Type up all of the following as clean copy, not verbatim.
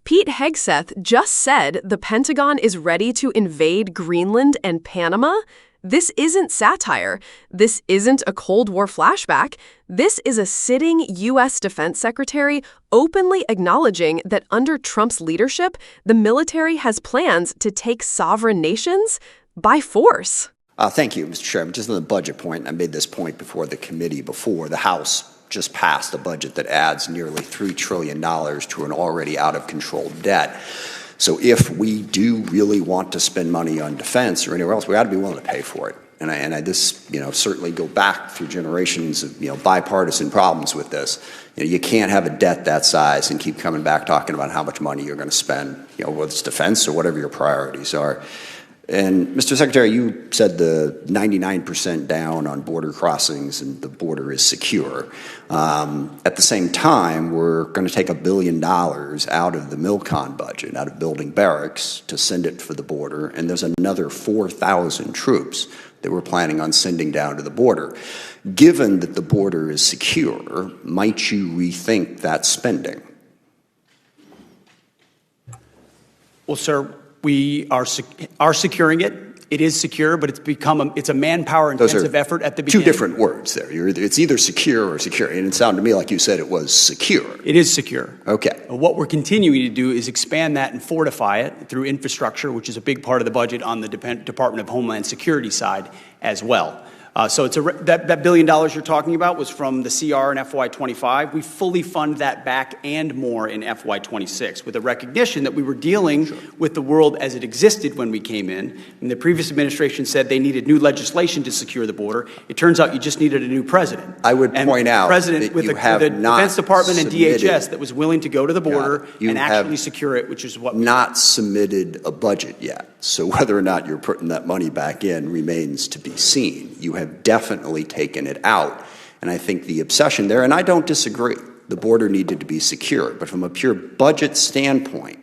Pete Hegseth just said the Pentagon is ready to invade Greenland and Panama. This isn't satire. This isn't a Cold War flashback. This is a sitting U.S. Defense Secretary openly acknowledging that under Trump's leadership, the military has plans to take sovereign nations by force. Thank you, Mr. Chairman. Just on the budget point, I made this point before the committee before. The House just passed a budget that adds nearly $3 trillion to an already out-of-control debt. So if we do really want to spend money on defense or anywhere else, we got to be willing to pay for it. And I certainly go back through generations of bipartisan problems with this. You can't have a debt that size and keep coming back talking about how much money you're going to spend, whether it's defense or whatever your priorities are. And Mr. Secretary, you said the 99% down on border crossings and the border is secure. At the same time, we're going to take $1 billion out of the MILCON budget, out of building barracks, to send it for the border. And there's another 4,000 troops that we're planning on sending down to the border. Given that the border is secure, might you rethink that spending? Well, sir, we are securing it. It is secure, but it's a manpower-intensive effort at the beginning. Two different words there. It's either secure or secure. And it sounded to me like you said it was secure. It is secure. Okay. What we're continuing to do is expand that and fortify it through infrastructure, which is a big part of the budget on the Department of Homeland Security side as well. So it's that $1 billion you're talking about was from the CR in FY25. We fully fund that back and more in FY26 with a recognition that we were dealing with the world as it existed when we came in. And the previous administration said they needed new legislation to secure the border. It turns out you just needed a new president. I would point out president that you with have the not Defense Department and submitted, DHS that was willing to go to the border and actually secure it, which is what we not submitted a budget yet. So whether or not you're putting that money back in remains to be seen. You have definitely taken it out. And I think the obsession there, and I don't disagree, the border needed to be secure. But from a pure budget standpoint,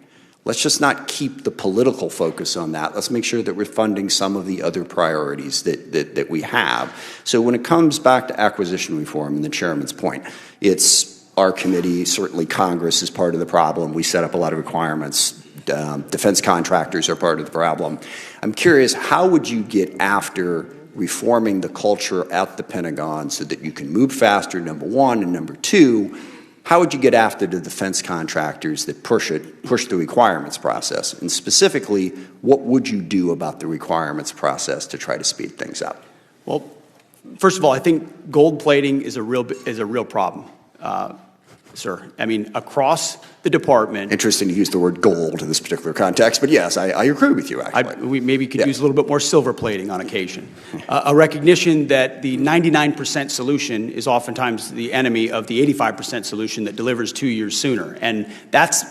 let's just not keep the political focus on that. Let's make sure that we're funding some of the other priorities that we have. So when it comes back to acquisition reform and the chairman's point, it's our committee, certainly Congress is part of the problem. We set up a lot of requirements. Defense contractors are part of the problem. I'm curious, how would you get after reforming the culture at the Pentagon so that you can move faster, number one, and number two, how would you get after the defense contractors that push the requirements process? And specifically, what would you do about the requirements process to try to speed things up? Well, first of all, I think gold plating is a real problem. Sir, I mean, across the department. Interesting to use the word gold in this particular context, but yes, I agree with you, actually. We maybe could use a little bit more silver plating on occasion. A recognition that the 99% solution is oftentimes the enemy of the 85% solution that delivers 2 years sooner. And that's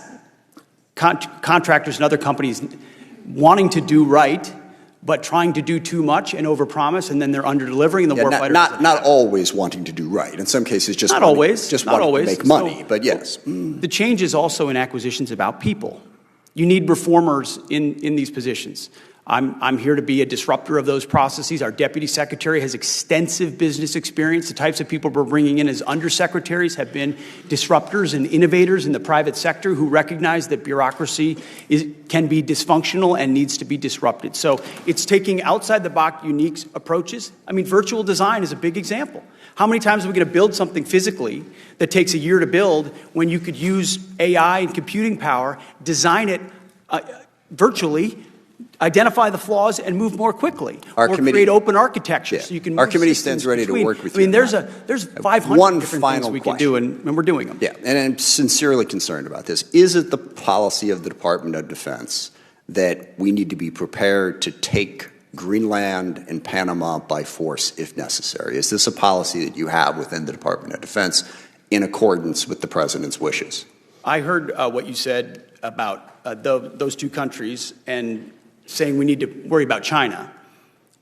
contractors and other companies wanting to do right, but trying to do too much and overpromise, and then they're under-delivering, and the warfighters... Not always wanting to do right. In some cases, just wanting to make money, but yes. The change is also in acquisitions about people. You need reformers in these positions. I'm here to be a disruptor of those processes. Our deputy secretary has extensive business experience. The types of people we're bringing in as undersecretaries have been disruptors and innovators in the private sector who recognize that bureaucracy can be dysfunctional and needs to be disrupted. So it's taking outside-the-box unique approaches. I mean, virtual design is a big example. How many times are we going to build something physically that takes a year to build when you could use AI and computing power, design it virtually, identify the flaws, and move more quickly, or create open architecture so you can move our committee stands ready to work with you. I mean, there's 500 different things we can do, and we're doing them. Yeah, and I'm sincerely concerned about this. Is it the policy of the Department of Defense that we need to be prepared to take Greenland and Panama by force if necessary? Is this a policy that you have within the Department of Defense in accordance with the President's wishes? I heard what you said about those two countries and saying we need to worry about China.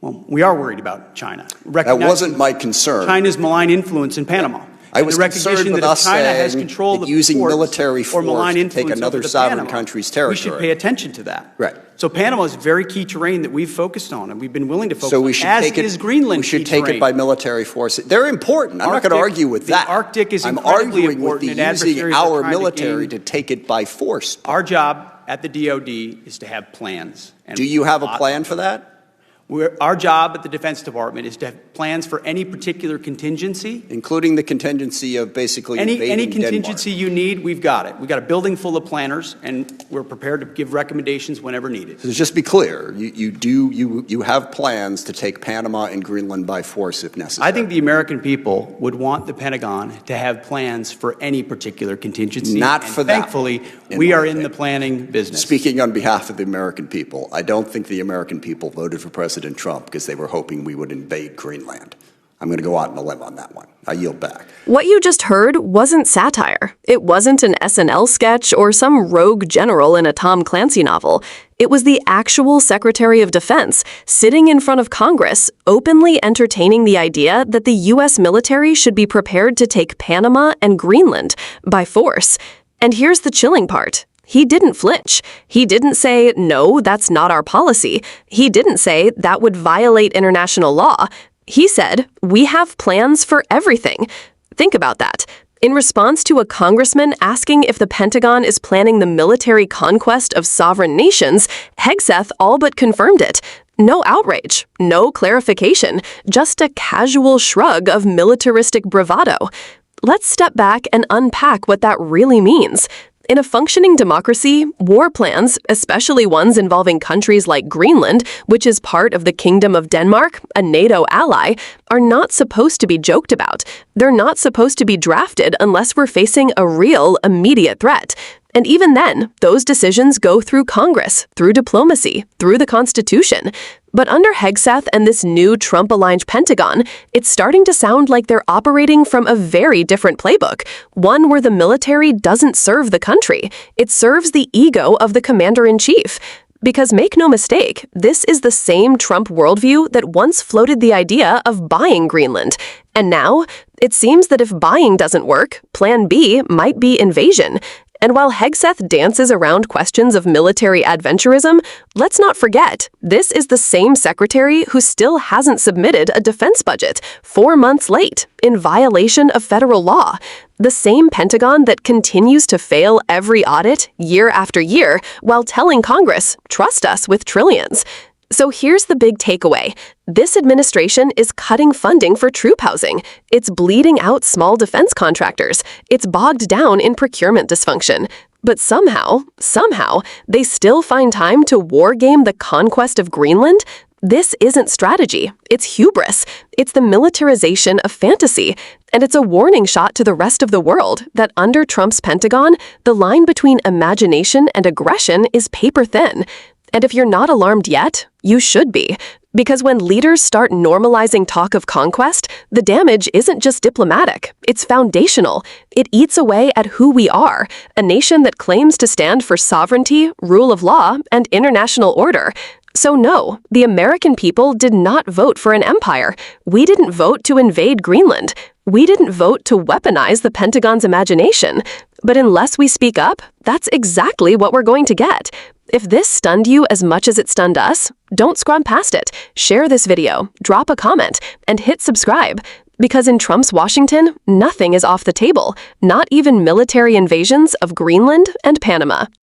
Well, we are worried about China. That wasn't my concern. China's malign influence in Panama. I was the concerned recognition with that if us China has saying control of that the using ports military or force malign to take influence another over the sovereign Panama, country's we territory. should pay attention to that. Right. So Panama is very key terrain that we've focused on and we've been willing to focus So we on, should as take it, is Greenland we should key take terrain. it by military force. They're important. I'm not going to argue with that. The Arctic is I'm incredibly arguing with important, the and using adversaries are our trying to military gain- to take it by force. Our job at the DOD is to have plans. And Do you have a plan for that? Our job at the Defense Department is to have plans for any particular contingency. Including the contingency of basically invading Any Denmark. contingency you need, we've got it. We've got a building full of planners, and we're prepared to give recommendations whenever needed. So just be clear, you have plans to take Panama and Greenland by force if necessary. I think the American people would want the Pentagon to have plans for any particular contingency. Not and for that. Thankfully, In we my are in opinion. the planning business. Speaking on behalf of the American people, I don't think the American people voted for President Trump because they were hoping we would invade Greenland. I'm going to go out on a limb on that one. I yield back. What you just heard wasn't satire. It wasn't an SNL sketch or some rogue general in a Tom Clancy novel. It was the actual Secretary of Defense sitting in front of Congress, openly entertaining the idea that the U.S. military should be prepared to take Panama and Greenland by force. And here's the chilling part. He didn't flinch. He didn't say, no, that's not our policy. He didn't say that would violate international law. He said, we have plans for everything. Think about that. In response to a congressman asking if the Pentagon is planning the military conquest of sovereign nations, Hegseth all but confirmed it. No outrage, no clarification, just a casual shrug of militaristic bravado. Let's step back and unpack what that really means. In a functioning democracy, war plans, especially ones involving countries like Greenland, which is part of the Kingdom of Denmark, a NATO ally, are not supposed to be joked about. They're not supposed to be drafted unless we're facing a real, immediate threat. And even then, those decisions go through Congress, through diplomacy, through the Constitution. But under Hegseth and this new Trump-aligned Pentagon, it's starting to sound like they're operating from a very different playbook, one where the military doesn't serve the country. It serves the ego of the commander-in-chief. Because make no mistake, this is the same Trump worldview that once floated the idea of buying Greenland. And now, it seems that if buying doesn't work, Plan B might be invasion. And while Hegseth dances around questions of military adventurism, let's not forget, this is the same secretary who still hasn't submitted a defense budget 4 months late, in violation of federal law. The same Pentagon that continues to fail every audit, year after year, while telling Congress, trust us with trillions. So here's the big takeaway. This administration is cutting funding for troop housing. It's bleeding out small defense contractors. It's bogged down in procurement dysfunction. But somehow, they still find time to wargame the conquest of Greenland. This isn't strategy. It's hubris. It's the militarization of fantasy. And it's a warning shot to the rest of the world that under Trump's Pentagon, the line between imagination and aggression is paper thin. And if you're not alarmed yet, you should be. Because when leaders start normalizing talk of conquest, the damage isn't just diplomatic, it's foundational. It eats away at who we are, a nation that claims to stand for sovereignty, rule of law, and international order. So no, the American people did not vote for an empire. We didn't vote to invade Greenland. We didn't vote to weaponize the Pentagon's imagination. But unless we speak up, that's exactly what we're going to get. If this stunned you as much as it stunned us, don't scroll past it. Share this video, drop a comment, and hit subscribe. Because in Trump's Washington, nothing is off the table, not even military invasions of Greenland and Panama.